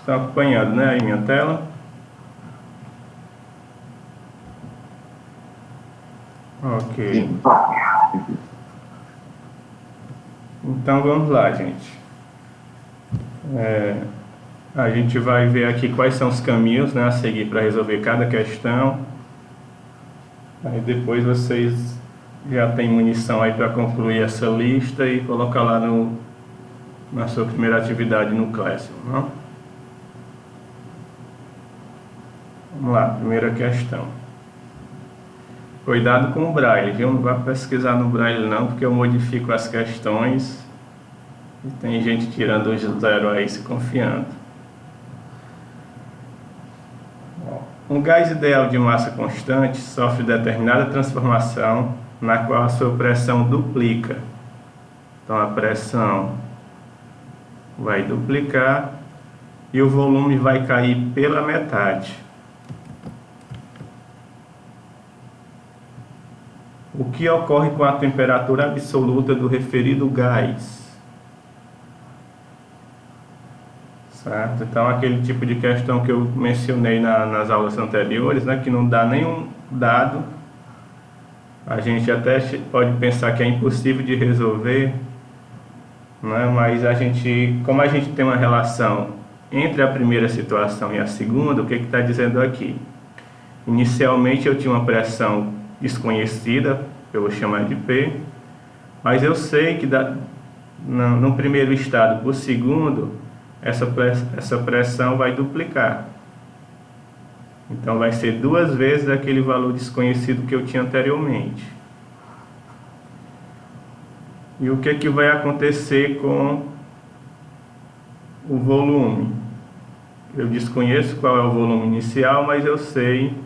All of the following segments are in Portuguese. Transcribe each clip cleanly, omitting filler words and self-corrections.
Estão acompanhando, né, aí minha tela? Ok. Sim. Então vamos lá, gente. A gente vai ver aqui quais são os caminhos, né, a seguir para resolver cada questão. Aí depois vocês já têm munição aí para concluir essa lista e colocar lá na sua primeira atividade no Classroom, não? Vamos lá, primeira questão. Cuidado com o Braille, viu? Não vai pesquisar no Braille não, porque eu modifico as questões e tem gente tirando os zero aí se confiando. Um gás ideal de massa constante sofre determinada transformação na qual a sua pressão duplica. Então a pressão vai duplicar e o volume vai cair pela metade. O que ocorre com a temperatura absoluta do referido gás? Certo? Então, aquele tipo de questão que eu mencionei nas aulas anteriores, né, que não dá nenhum dado, a gente até pode pensar que é impossível de resolver, né, mas como a gente tem uma relação entre a primeira situação e a segunda, o que está dizendo aqui? Inicialmente eu tinha uma pressão desconhecida, eu vou chamar de P, mas eu sei que no primeiro estado para o segundo, essa pressão vai duplicar. Então vai ser 2 vezes aquele valor desconhecido que eu tinha anteriormente. E o que vai acontecer com o volume? Eu desconheço qual é o volume inicial, mas eu sei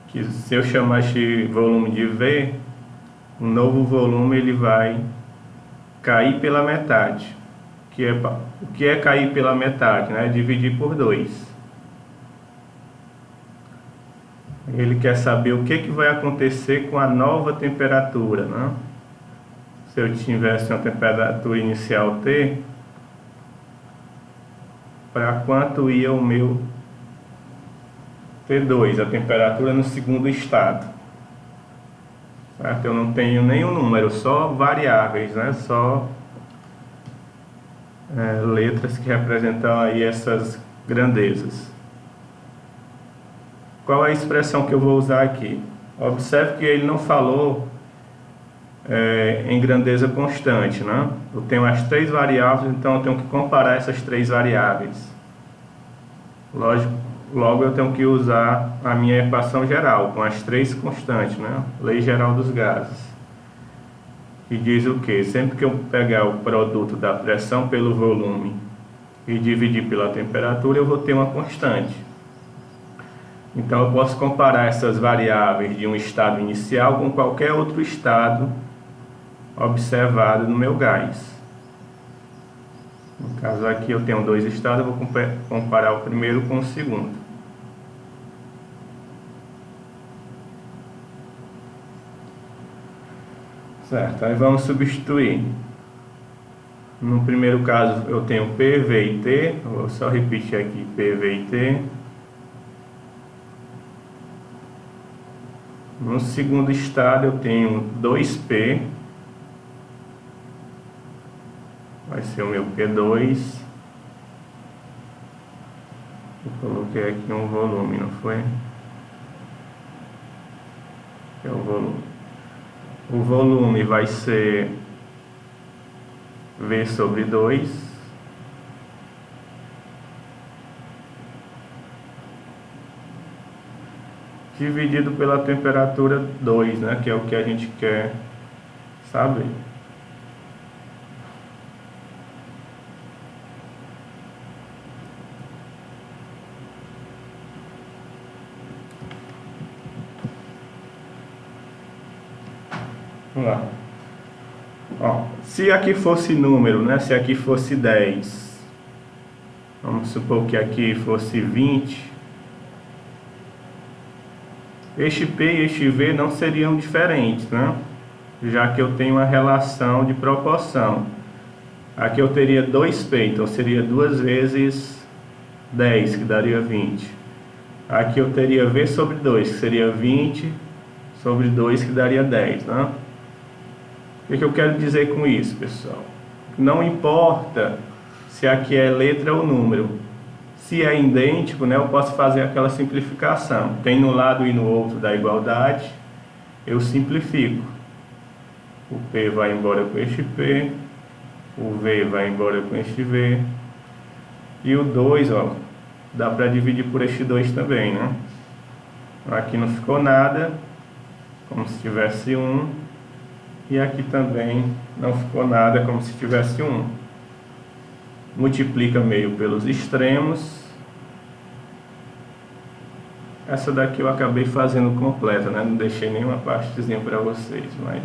que se eu chamar este volume de V, o novo volume ele vai cair pela metade. O que é cair pela metade, né? Dividir por 2. Ele quer saber o que vai acontecer com a nova temperatura, né? Se eu tivesse uma temperatura inicial T, para quanto ia o meu T2, a temperatura no segundo estado. Certo? Eu não tenho nenhum número, só variáveis, né? Só letras que representam aí essas grandezas. Qual é a expressão que eu vou usar aqui? Observe que ele não falou em grandeza constante, né? Eu tenho as 3 variáveis, então eu tenho que comparar essas 3 variáveis. Logo eu tenho que usar a minha equação geral, com as 3 constantes, né? Lei geral dos gases. E diz o que? Sempre que eu pegar o produto da pressão pelo volume e dividir pela temperatura, eu vou ter uma constante. Então eu posso comparar essas variáveis de um estado inicial com qualquer outro estado observado no meu gás. No caso aqui eu tenho 2 estados, eu vou comparar o primeiro com o segundo. Certo, aí vamos substituir. No primeiro caso eu tenho P, V e T, vou só repetir aqui P, V e T. No segundo estado eu tenho 2P, vai ser o meu P2. Eu coloquei aqui um volume, não foi? É o volume. O volume vai ser V sobre 2. Dividido pela temperatura 2, né? Que é o que a gente quer saber. Vamos lá. Ó, se aqui fosse número, né? Se aqui fosse 10, vamos supor que aqui fosse 20. Este P e este V não seriam diferentes, né? Já que eu tenho uma relação de proporção. Aqui eu teria 2P, então seria 2 vezes 10, que daria 20. Aqui eu teria V sobre 2, que seria 20 sobre 2, que daria 10, né? O que eu quero dizer com isso, pessoal? Não importa se aqui é letra ou número. Se é idêntico, né, eu posso fazer aquela simplificação. Tem no lado e no outro da igualdade, eu simplifico. O P vai embora com este P, o V vai embora com este V, e o 2, ó, dá para dividir por este 2 também, né? Aqui não ficou nada, como se tivesse 1, e aqui também não ficou nada, como se tivesse 1. Multiplica meio pelos extremos. Essa daqui eu acabei fazendo completa, né? Não deixei nenhuma partezinha para vocês, mas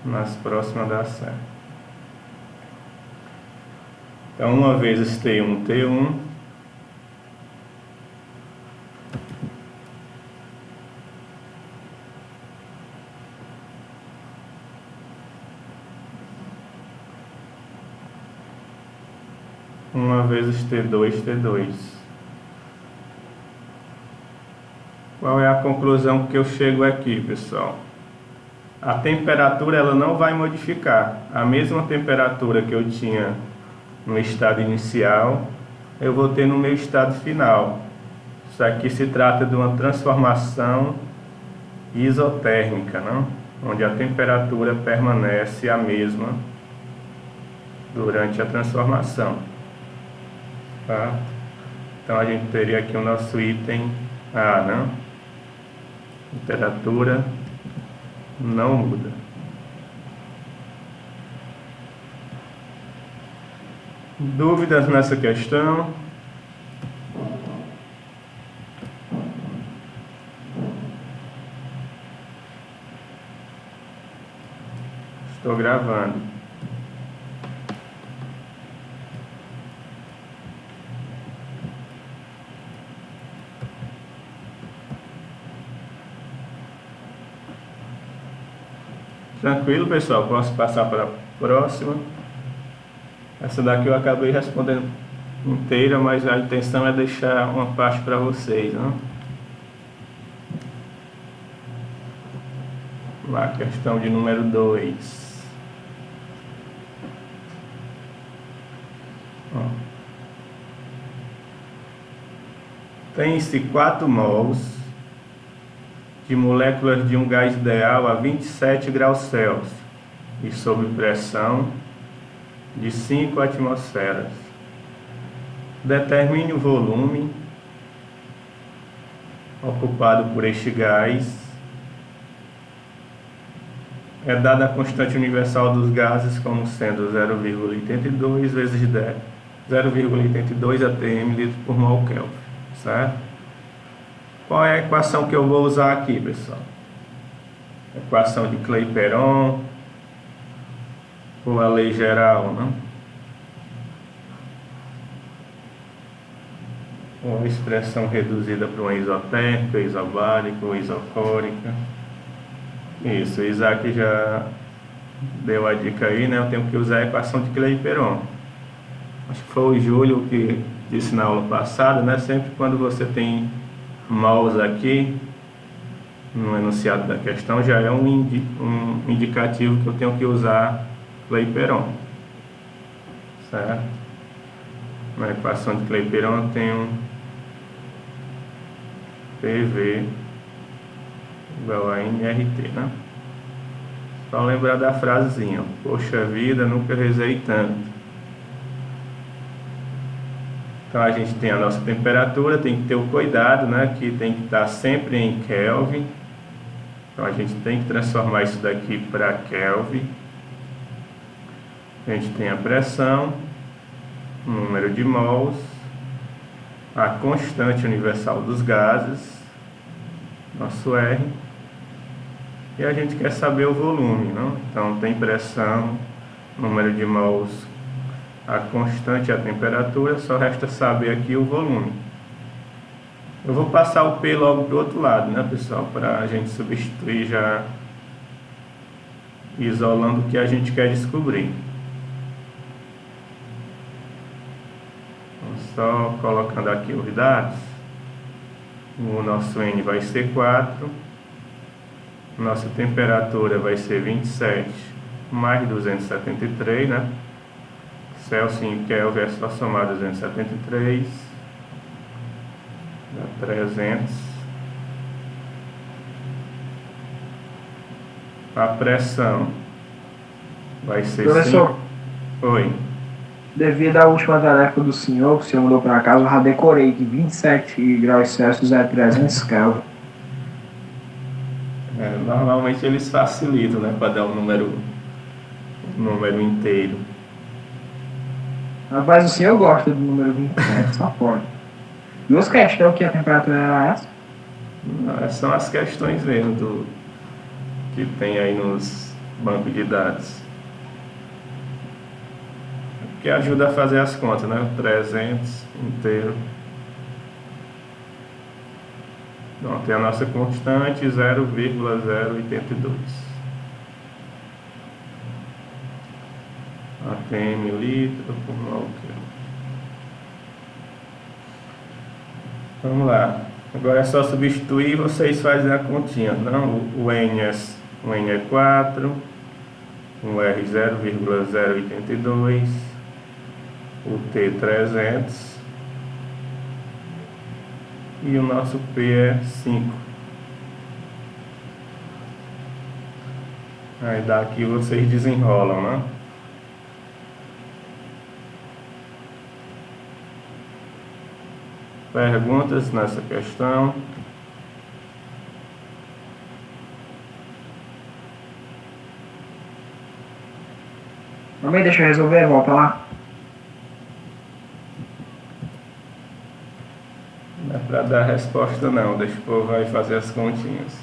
nas próximas dá certo. Então, 1 vezes T1, T1. Uma vezes T2, T2. Qual é a conclusão que eu chego aqui, pessoal? A temperatura ela não vai modificar. A mesma temperatura que eu tinha no estado inicial, eu vou ter no meu estado final. Isso aqui se trata de uma transformação isotérmica, não? Onde a temperatura permanece a mesma durante a transformação. Tá? Então a gente teria aqui o nosso item A, né? Temperatura não muda. Dúvidas nessa questão? Estou gravando. Tranquilo, pessoal? Posso passar para a próxima? Essa daqui eu acabei respondendo inteira, mas a intenção é deixar uma parte para vocês, né? Lá, questão de número 2. Tem-se 4 mols de moléculas de um gás ideal a 27 graus Celsius e sob pressão de 5 atmosferas. Determine o volume ocupado por este gás. É dada a constante universal dos gases como sendo 0,82 vezes 10, 0,82 atm litro por mol Kelvin, certo? Qual é a equação que eu vou usar aqui, pessoal? Equação de Clapeyron, ou a lei geral, né? Ou a expressão reduzida para uma isotérmica, isobárica ou isocórica. Isso, o Isaac já deu a dica aí, né? Eu tenho que usar a equação de Clapeyron. Acho que foi o Júlio que disse na aula passada, né? Sempre quando você tem mols aqui no enunciado da questão, já é um indicativo que eu tenho que usar Clapeyron, certo? Na equação de Clapeyron eu tenho PV igual a nRT, né? Só lembrar da frasezinha: poxa vida, nunca rezei tanto. Então a gente tem a nossa temperatura, tem que ter o cuidado, né? Que tem que estar sempre em Kelvin. Então a gente tem que transformar isso daqui para Kelvin. A gente tem a pressão, o número de mols, a constante universal dos gases, nosso R, e a gente quer saber o volume, não? Então tem pressão, número de mols, a constante e a temperatura, só resta saber aqui o volume. Eu vou passar o P logo para o outro lado, né, pessoal, para a gente substituir já isolando o que a gente quer descobrir. Só colocando aqui os dados. O nosso N vai ser 4. Nossa temperatura vai ser 27 mais 273, né? Celsius em Kelvin é só somar 273. Dá 300. A pressão vai ser Professor, 5. Oi. devido à última tarefa do senhor, que o senhor mandou para casa, eu já decorei que 27 graus Celsius é 300 Kelvin. Normalmente eles facilitam, né? Para dar um número inteiro. Rapaz, o senhor gosta do número 27, só pode. Duas questões que a temperatura era essa. São as questões mesmo que tem aí nos bancos de dados. Que ajuda a fazer as contas, né? 300 inteiro. Então, tem a nossa constante 0,082. ATM litro por mol. Vamos lá. Agora é só substituir e vocês fazem a continha. Não, o N é 4, o R 0,082, o T 300 e o nosso P é 5. Aí daqui vocês desenrolam, né? Perguntas nessa questão? Também deixa eu resolver, volta lá. Não é para dar resposta não, deixa o povo aí fazer as continhas.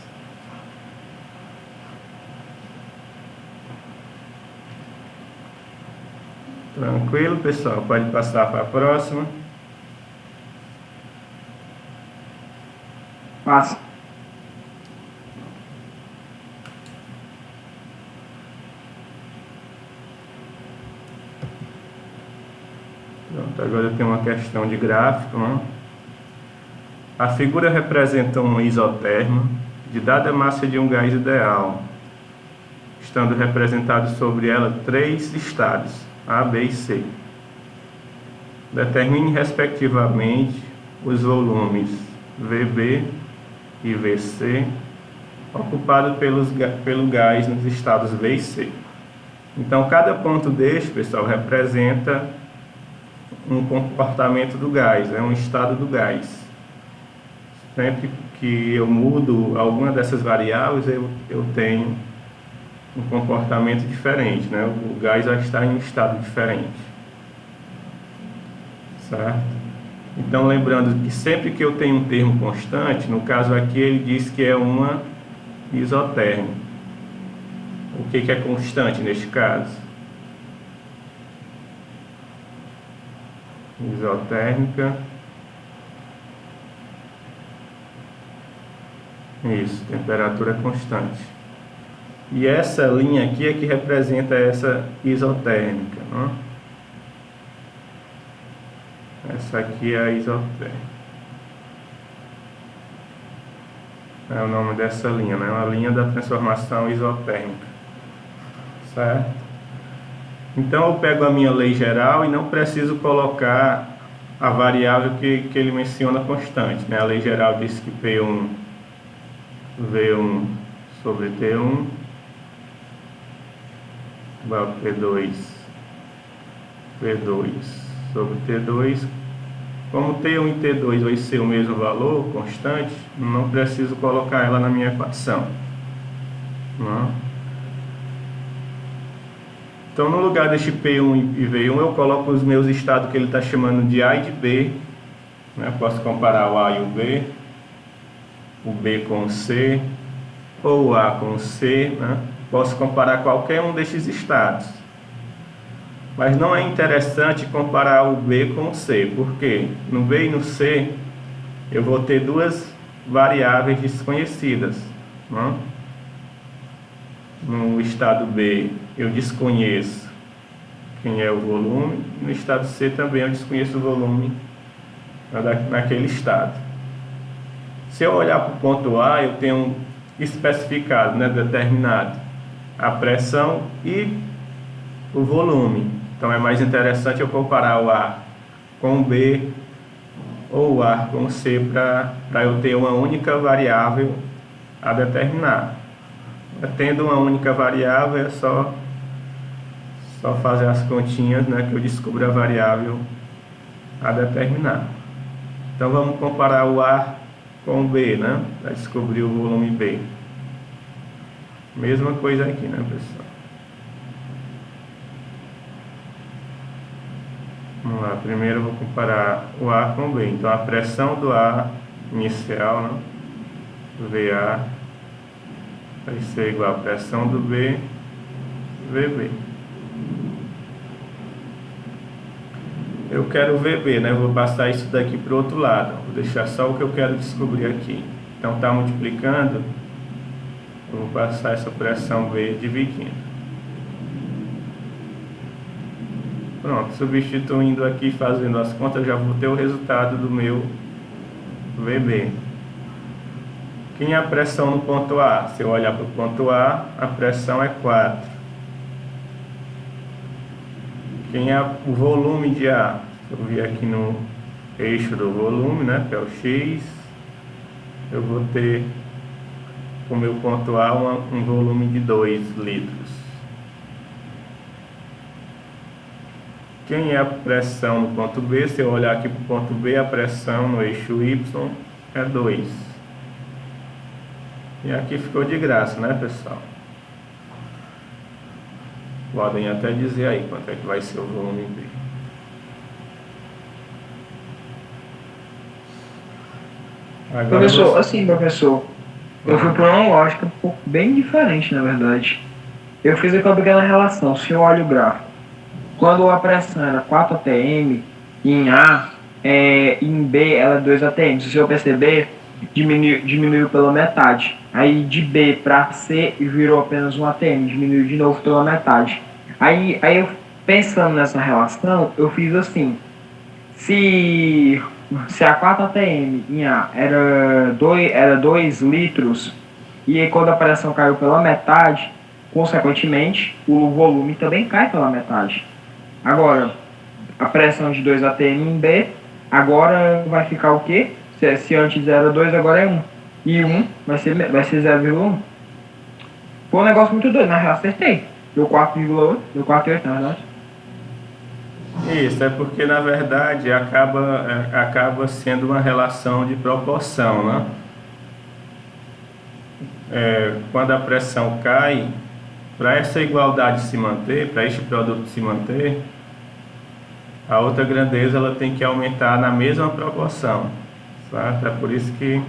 Tranquilo, pessoal? Pode passar para a próxima. Passa. Pronto, agora eu tenho uma questão de gráfico, né? A figura representa um isotermo de dada massa de um gás ideal, estando representados sobre ela 3 estados, A, B e C. Determine respectivamente os volumes VB e VC ocupados pelo gás nos estados B e C. Então, cada ponto deste, pessoal, representa um comportamento do gás, um estado do gás. Sempre que eu mudo alguma dessas variáveis, eu tenho um comportamento diferente, né? O gás vai estar em um estado diferente, certo? Então, lembrando que sempre que eu tenho um termo constante, no caso aqui ele diz que é uma isotérmica. O que é constante neste caso? Isotérmica. Isso, temperatura constante. E essa linha aqui é que representa essa isotérmica, né? Essa aqui é a isotérmica. É o nome dessa linha, né? Uma linha da transformação isotérmica. Certo? Então eu pego a minha lei geral e não preciso colocar a variável que ele menciona constante, né? A lei geral diz que P1 V1 sobre T1 igual a P2 sobre T2. Como T1 e T2 vai ser o mesmo valor, constante, não preciso colocar ela na minha equação. Não. Então, no lugar deste P1 e V1, eu coloco os meus estados que ele está chamando de A e de B. Né? Posso comparar o A e o B com o C, ou o A com o C. Né? Posso comparar qualquer um destes estados. Mas não é interessante comparar o B com o C, porque no B e no C eu vou ter duas variáveis desconhecidas. Né? No estado B eu desconheço quem é o volume. No estado C também eu desconheço o volume naquele estado. Se eu olhar para o ponto A, eu tenho especificado, né, determinado a pressão e o volume. Então é mais interessante eu comparar o A com o B ou o A com o C para eu ter uma única variável a determinar. Tendo uma única variável é só fazer as continhas, né, que eu descubro a variável a determinar. Então vamos comparar o A com o B, né, para descobrir o volume B. Mesma coisa aqui, né, pessoal? Vamos lá, primeiro eu vou comparar o A com o B. Então a pressão do A inicial, né, VA, vai ser igual à pressão do B, VB. Eu quero VB, né? Eu vou passar isso daqui para o outro lado. Vou deixar só o que eu quero descobrir aqui. Então está multiplicando, eu vou passar essa pressão V dividindo. Pronto, substituindo aqui, fazendo as contas, eu já vou ter o resultado do meu VB. Quem é a pressão no ponto A? Se eu olhar para o ponto A, a pressão é 4. Quem é o volume de A? Se eu vir aqui no eixo do volume, né, que é o X, eu vou ter o meu ponto A um volume de 2 litros. Quem é a pressão no ponto B? Se eu olhar aqui para o ponto B, a pressão no eixo Y é 2. E aqui ficou de graça, né, pessoal? Podem até dizer aí quanto é que vai ser o volume B. Agora Professor, assim, professor, eu fui por uma lógica um pouco bem diferente, na verdade. Eu fiz aquela pequena relação, se eu olho o gráfico, quando a pressão era 4 atm em A, em B ela é 2 atm. Se eu perceber, diminuiu pela metade. Aí de B para C virou apenas 1 atm, diminuiu de novo pela metade. Aí eu, pensando nessa relação, eu fiz assim: se a 4 atm em A era 2 litros, e aí quando a pressão caiu pela metade, consequentemente o volume também cai pela metade. Agora, a pressão de 2 atm em B, agora vai ficar o quê? Se antes era 2, agora é 1. E 1 vai ser 0,1. Foi um negócio muito doido, na real acertei. Deu 4,8, deu 4,8 na verdade. Isso, é porque na verdade acaba sendo uma relação de proporção, né? Quando a pressão cai, para essa igualdade se manter, para este produto se manter, a outra grandeza ela tem que aumentar na mesma proporção, certo? É por isso que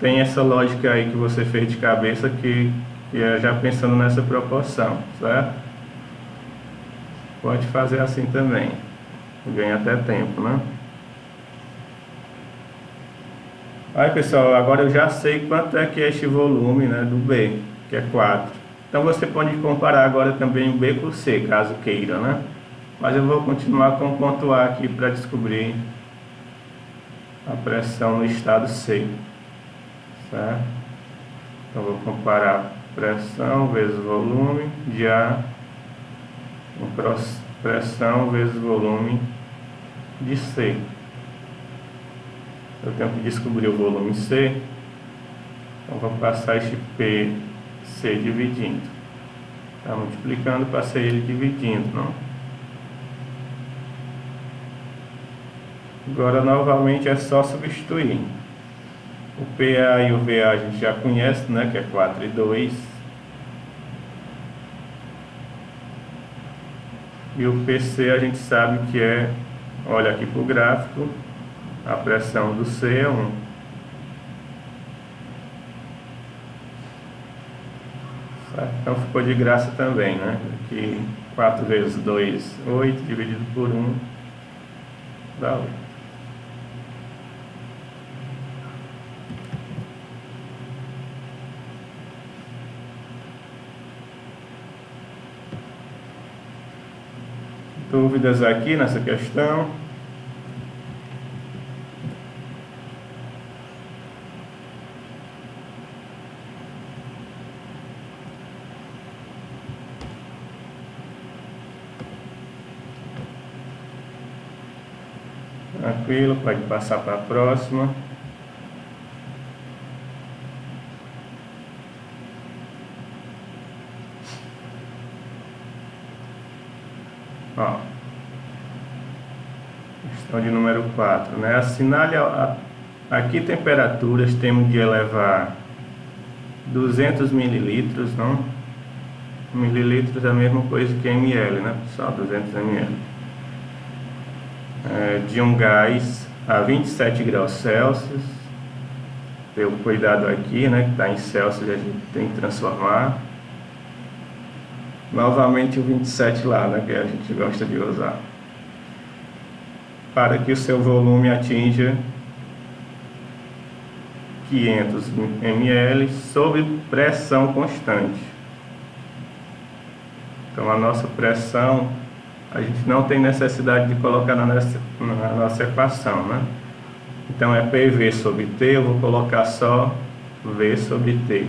tem essa lógica aí que você fez de cabeça, que é já pensando nessa proporção, certo? Pode fazer assim também, ganha até tempo, né? Aí pessoal, agora eu já sei quanto é que é este volume, né, do B, que é 4. Então você pode comparar agora também o B com o C, caso queira, né? Mas eu vou continuar com o ponto A aqui para descobrir a pressão no estado C, certo? Então vou comparar pressão vezes volume de A com pressão vezes volume de C. Eu tenho que descobrir o volume C, então vou passar este PC dividindo. Está multiplicando, passei ele dividindo, não? Agora novamente é só substituir. O PA e o VA a gente já conhece, né, que é 4 e 2. E o PC a gente sabe que é, olha aqui para o gráfico, a pressão do C é 1. Então ficou de graça também, né? Aqui 4 vezes 2, 8, dividido por 1, dá 8. Dúvidas aqui nessa questão? Tranquilo, pode passar para a próxima. Ó, questão de número 4, né? Assinale aqui temperaturas, temos de elevar 200 mililitros, não? Mililitros é a mesma coisa que ml, né, pessoal? 200 ml. De um gás a 27 graus Celsius. Ter o cuidado aqui, né, que está em Celsius, a gente tem que transformar. Novamente o 27 lá, né, que a gente gosta de usar. Para que o seu volume atinja 500 ml sob pressão constante. Então a nossa pressão, a gente não tem necessidade de colocar na nossa equação, né? Então é PV sobre T, eu vou colocar só V sobre T.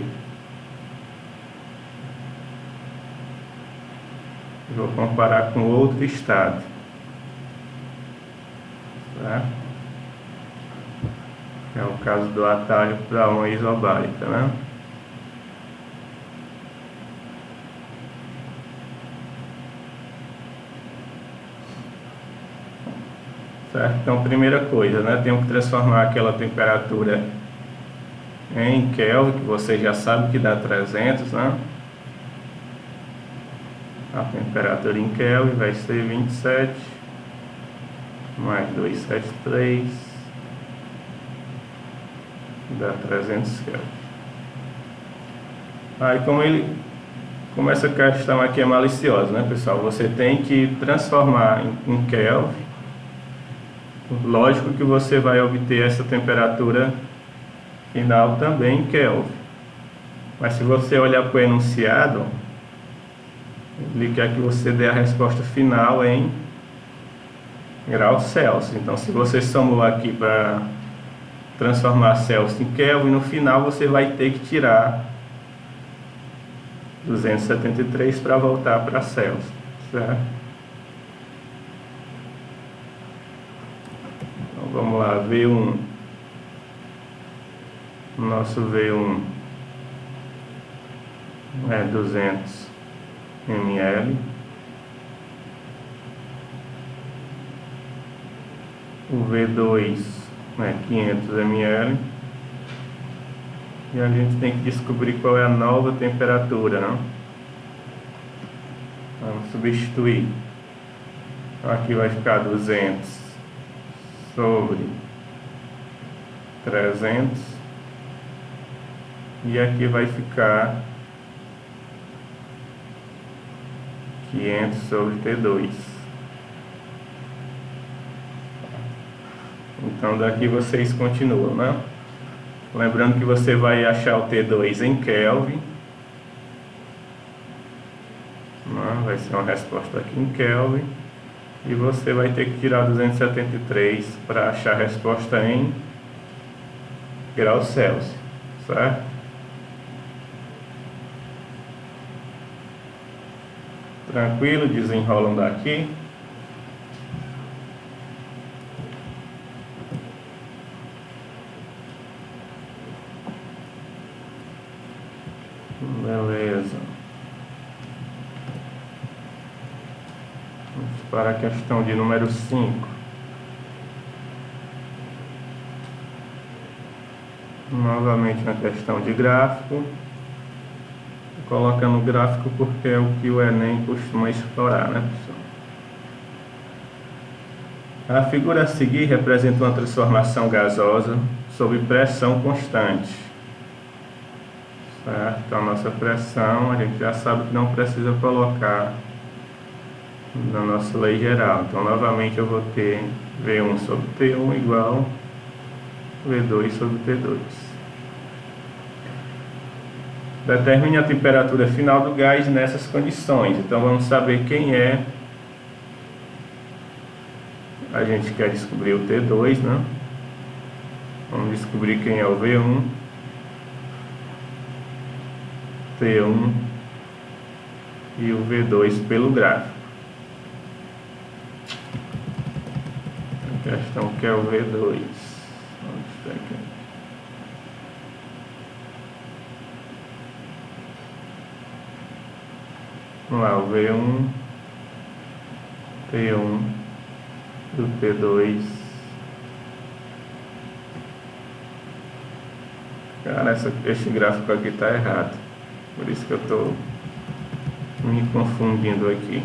Vou comparar com outro estado. Tá? É o caso do atalho para uma isobárica, né? Certo? Então, primeira coisa, né? Tenho que transformar aquela temperatura em Kelvin, que você já sabe que dá 300, né? A temperatura em Kelvin vai ser 27 mais 273 dá 300 Kelvin. Aí como essa questão aqui é maliciosa, né, pessoal? Você tem que transformar em Kelvin. Lógico que você vai obter essa temperatura final também em Kelvin. Mas se você olhar para o enunciado, ele quer que você dê a resposta final em graus Celsius. Então, se você somou aqui para transformar Celsius em Kelvin, no final você vai ter que tirar 273 para voltar para Celsius, certo? Então, vamos lá, V1. Nosso V1 é 200 ml. O V2 é 500 ml. E a gente tem que descobrir qual é a nova temperatura, não? Vamos substituir. Então aqui vai ficar 200 sobre 300. E aqui vai ficar 500 sobre T2. Então daqui vocês continuam, né? Lembrando que você vai achar o T2 em Kelvin. Vai ser uma resposta aqui em Kelvin. E você vai ter que tirar 273 para achar a resposta em graus Celsius, certo? Tranquilo, desenrolam daqui. Beleza. Vamos para a questão de número 5. Novamente na questão de gráfico. Colocando o gráfico porque é o que o Enem costuma explorar, né, pessoal? A figura a seguir representa uma transformação gasosa sob pressão constante. Certo? Então, a nossa pressão, a gente já sabe que não precisa colocar na nossa lei geral. Então, novamente, eu vou ter V1 sobre T1 igual V2 sobre T2. Determine a temperatura final do gás nessas condições. Então, vamos saber quem é A gente quer descobrir o T2, né? Vamos descobrir quem é o V1, T1 e o V2 pelo gráfico. A questão que é o V2. Onde está aqui? Vamos lá, o V1, T1 e o T2. Cara, esse gráfico aqui está errado. Por isso que eu estou me confundindo aqui.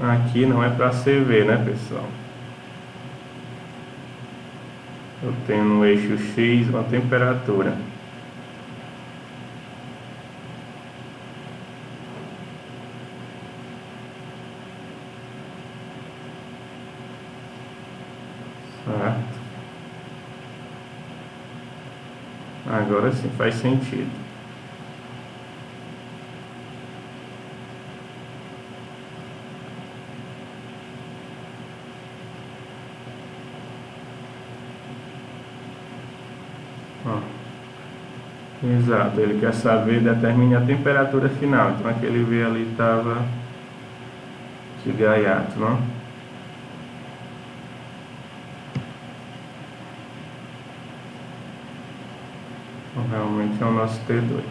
Aqui não é para CV, né, pessoal? Eu tenho no eixo X uma temperatura. Certo? Agora sim faz sentido. Ó. Exato, ele quer saber, determine a temperatura final. Então aquele V ali estava de gaiato, não? Então, realmente é o nosso T2.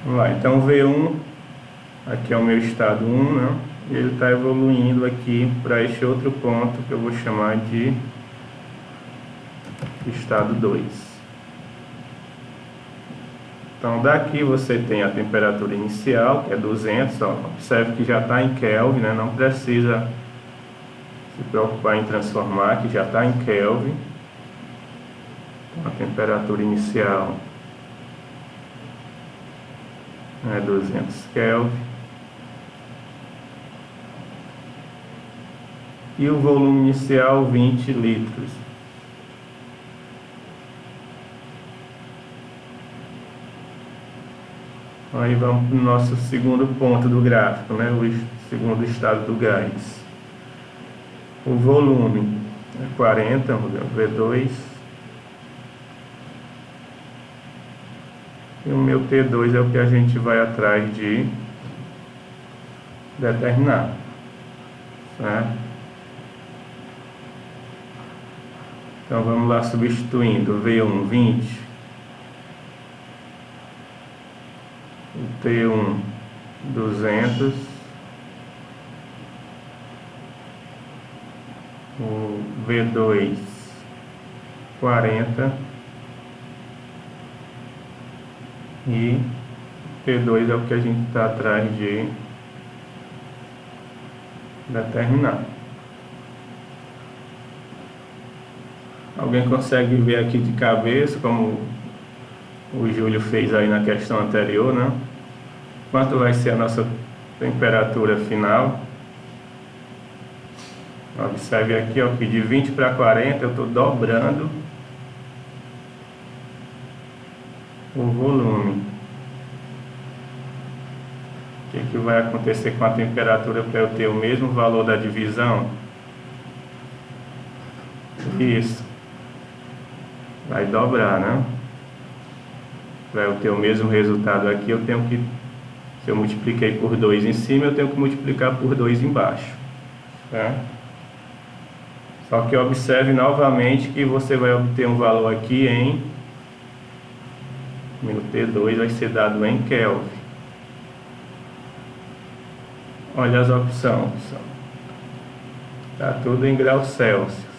Vamos lá, então V1, aqui é o meu estado 1, né? E ele está evoluindo aqui para este outro ponto que eu vou chamar de estado 2. Então daqui você tem a temperatura inicial, que é 200, ó. Observe que já está em Kelvin, né? Não precisa se preocupar em transformar, que já está em Kelvin. Então, a temperatura inicial é 200 Kelvin. E o volume inicial 20 litros. Aí vamos para o nosso segundo ponto do gráfico, né? O segundo estado do gás. O volume é 40, V2. E o meu T2 é o que a gente vai atrás de determinar. Certo? Então vamos lá substituindo V1 20, o T1 200, o V2 40 e T2 é o que a gente está atrás de determinar. Alguém consegue ver aqui de cabeça, como o Júlio fez aí na questão anterior, né? Quanto vai ser a nossa temperatura final? Observe aqui, ó, que de 20 para 40 eu estou dobrando o volume. O que vai acontecer com a temperatura para eu ter o mesmo valor da divisão? Isso. Vai dobrar, né? Para eu ter o mesmo resultado aqui, eu tenho que, se eu multipliquei por 2 em cima, eu tenho que multiplicar por 2 embaixo. Tá? Só que observe novamente que você vai obter um valor aqui em... Meu T2 vai ser dado em Kelvin. Olha as opções. Está tudo em graus Celsius.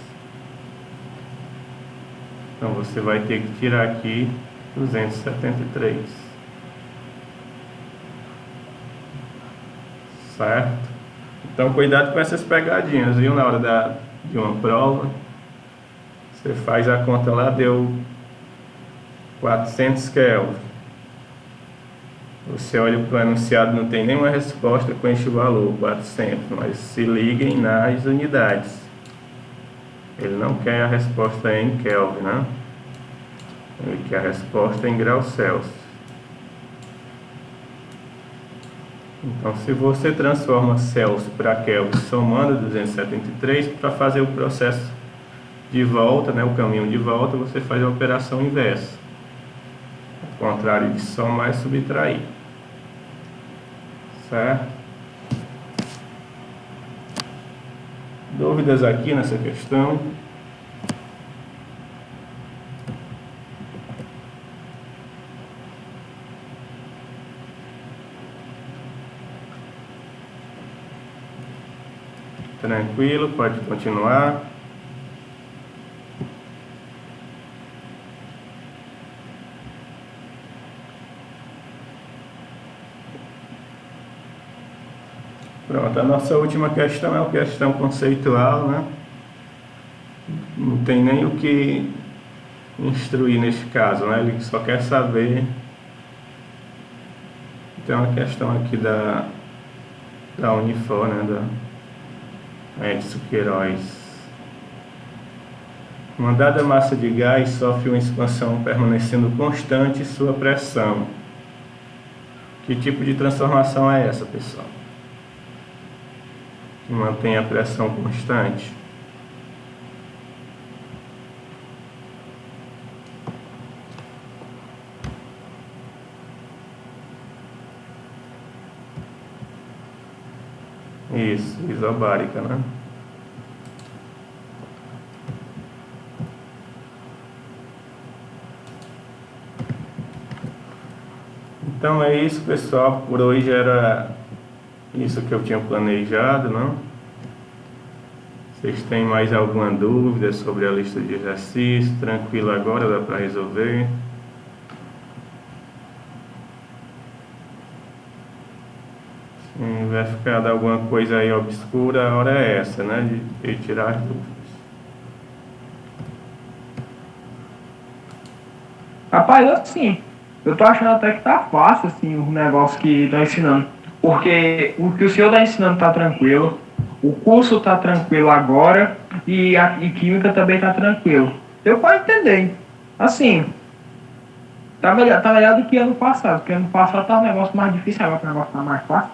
Então você vai ter que tirar aqui 273. Certo? Então cuidado com essas pegadinhas, viu? Na hora de uma prova, você faz a conta lá, deu 400 Kelvin. Você olha para o enunciado, não tem nenhuma resposta com este valor, 400, mas se liguem nas unidades. Ele não quer a resposta em Kelvin, né? Ele quer a resposta em graus Celsius. Então, se você transforma Celsius para Kelvin somando 273, para fazer o processo de volta, né, o caminho de volta, você faz a operação inversa. Ao contrário de somar é subtrair. Certo? Dúvidas aqui nessa questão? Tranquilo, pode continuar. Pronto, a nossa última questão é uma questão conceitual, né? Não tem nem o que instruir neste caso, né? Ele só quer saber. Tem uma questão aqui da Unifor, né? Da Edson Queiroz. Uma dada massa de gás sofre uma expansão permanecendo constante sua pressão. Que tipo de transformação é essa, pessoal? Que mantém a pressão constante. Isso, isobárica, né? Então é isso, pessoal. Por hoje era isso que eu tinha planejado, não? Vocês têm mais alguma dúvida sobre a lista de exercícios? Tranquilo agora, dá para resolver. Se vai ficar alguma coisa aí obscura, a hora é essa, né? De tirar as dúvidas. Rapaz, assim, eu tô achando até que tá fácil, assim, o negócio que tá ensinando. Porque o que o senhor tá ensinando tá tranquilo, o curso tá tranquilo agora e química também tá tranquilo. Eu posso entender. Assim, tá melhor do que ano passado, porque ano passado tá um negócio mais difícil, agora o negócio tá mais fácil.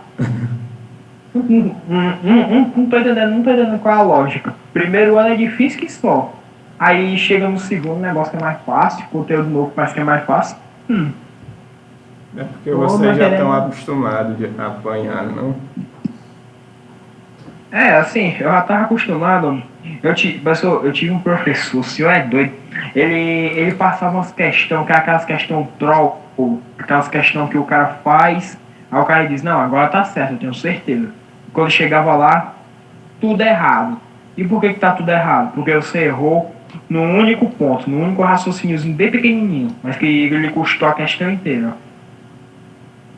Não tô entendendo qual é a lógica. Primeiro ano é difícil que só. Aí chega no segundo, o negócio é mais fácil, conteúdo novo parece que é mais fácil. É porque vocês já estão acostumados a apanhar, não? É, assim, eu já estava acostumado. Eu tive um professor, o senhor é doido. Ele passava umas questões, que é aquelas questões troll, aquelas questões que o cara faz, aí o cara diz, não, agora tá certo, eu tenho certeza. Quando chegava lá, tudo errado. E por que tá tudo errado? Porque você errou num único ponto, num único raciocíniozinho bem pequenininho, mas que ele custou a questão inteira.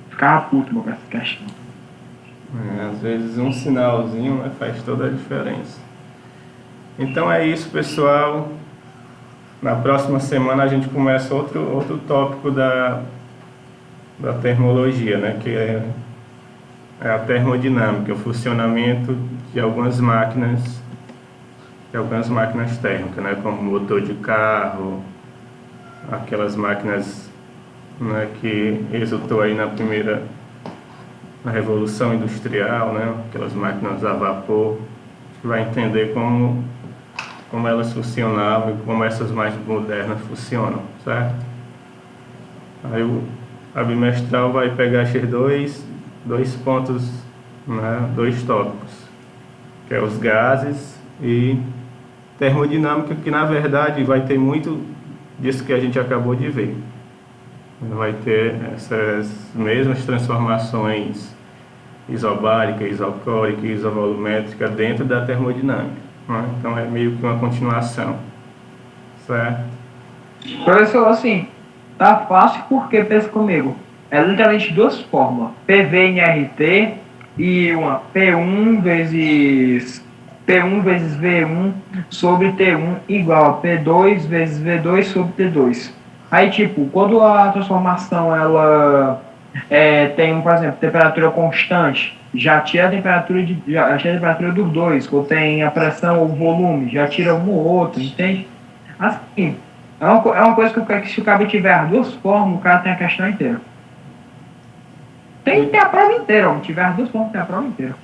Ficava puto com essa questão. Às vezes um sinalzinho, né, faz toda a diferença. Então é isso, pessoal. Na próxima semana a gente começa outro tópico da termologia, né, que é a termodinâmica, o funcionamento de algumas máquinas térmicas, né, como motor de carro, aquelas máquinas, né, que resultou aí na Revolução Industrial, né, aquelas máquinas a vapor. A gente vai entender como elas funcionavam e como essas mais modernas funcionam, certo? Aí a bimestral vai pegar esses dois pontos, né, dois tópicos, que é os gases e termodinâmica, que na verdade vai ter muito disso que a gente acabou de ver. Vai ter essas mesmas transformações isobárica, isocórica e isovolumétrica dentro da termodinâmica, né? Então é meio que uma continuação, certo? Professor, assim, tá fácil porque, pensa comigo, é literalmente duas fórmulas, PV em RT e uma P1 vezes V1 sobre T1 igual a P2 vezes V2 sobre T2. Aí, tipo, quando a transformação ela tem, por exemplo, temperatura constante, já tira a temperatura dos dois. Quando tem a pressão ou volume, já tira um ou outro, entende? Assim, é uma coisa que se o cara tiver as duas formas, o cara tem a questão inteira. Tem que ter a prova inteira, se tiver as duas formas, tem a prova inteira.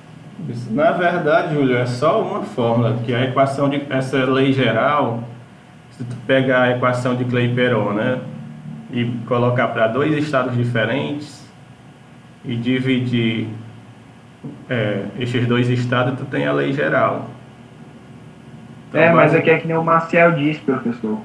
Na verdade, Júlio, é só uma fórmula, que a equação de essa lei geral, se tu pegar a equação de Clapeyron, né, e colocar para dois estados diferentes e dividir esses dois estados, tu tem a lei geral. Então, Mas aqui é que nem o Maciel disse, professor.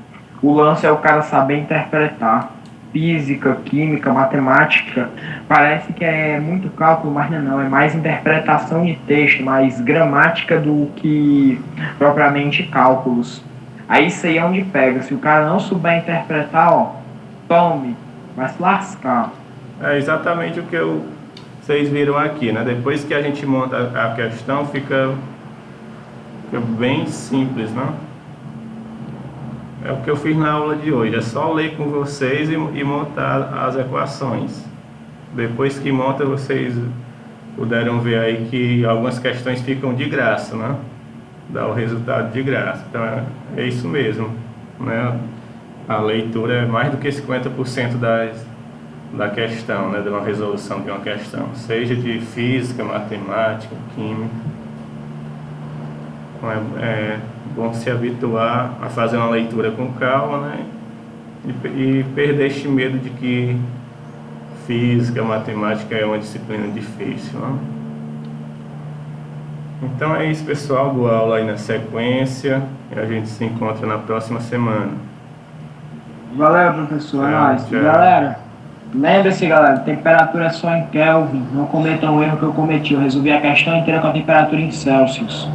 O lance é o cara saber interpretar. Física, química, matemática, parece que é muito cálculo, mas não, é mais interpretação de texto, mais gramática do que propriamente cálculos. Aí isso aí é onde pega. Se o cara não souber interpretar, ó, tome, vai se lascar. É exatamente o que vocês viram aqui, né? Depois que a gente monta a questão, fica bem simples, né? É o que eu fiz na aula de hoje, é só ler com vocês e montar as equações. Depois que monta, vocês puderam ver aí que algumas questões ficam de graça, né? Dá o resultado de graça. Então é isso mesmo, né? A leitura é mais do que 50% da questão, né? De uma resolução de uma questão, seja de física, matemática, química. É bom se habituar a fazer uma leitura com calma, né? E perder este medo de que física, matemática é uma disciplina difícil, né? Então é isso, pessoal. Boa aula aí na sequência e a gente se encontra na próxima semana. Valeu, professor. É nóis. Tchau. Galera, lembre-se, galera, temperatura é só em Kelvin. Não cometam o erro que eu cometi. Eu resolvi a questão inteira com a temperatura em Celsius.